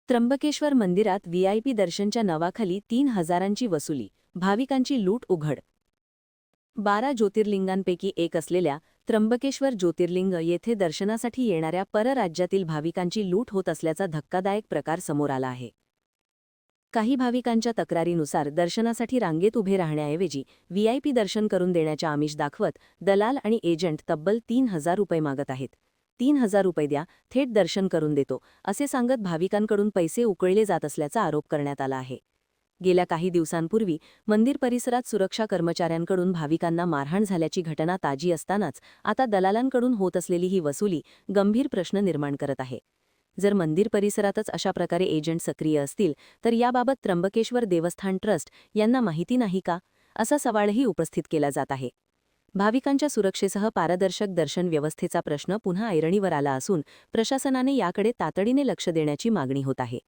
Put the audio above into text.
त्र्यंबकेश्वर मंदिरात व्हीआयपी दर्शनच्या नावाखाली 3,000ची वसुली, भाविकांची लूट उघड. 12 ज्योतिर्लिंगांपैकी एक असलेल्या त्र्यंबकेश्वर ज्योतिर्लिंग येथे दर्शनासाठी येणाऱ्या परराज्यातील भाविकांची लूट होत असल्याचा धक्कादायक प्रकार समोर आला आहे. काही भाविकांच्या तक्रारीनुसार दर्शनासाठी रांगेत उभे राहण्याऐवजी व्हीआयपी दर्शन करून देण्याच्या आमिष दाखवत दलाल आणि एजंट तब्बल 3,000 रुपये मागत आहेत. 3,000 रुपये द्या, थेट दर्शन करून देतो, असे सांगत भाविकांकडून पैसे उकळले जात असल्याचा आरोप करण्यात आला आहे. गेल्या काही दिवसांपूर्वी मंदिर परिसरात सुरक्षा कर्मचाऱ्यांकडून भाविकांना मारहाण झाल्याची घटना ताजी असतानाच आता दलालांकडून होत असलेली ही वसुली गंभीर प्रश्न निर्माण करत आहे. जर मंदिर परिसरातच अशा प्रकारे एजंट सक्रिय असतील तर याबाबत त्र्यंबकेश्वर देवस्थान ट्रस्ट यांना माहिती नाही का, असा सवालही उपस्थित केला जात आहे. भाविकांच्या सुरक्षेसह पारदर्शक दर्शन व्यवस्थेचा प्रश्न पुन्हा ऐरणीवर आला असून प्रशासनाने याकडे तातडीने लक्ष देण्याची मागणी होत आहे.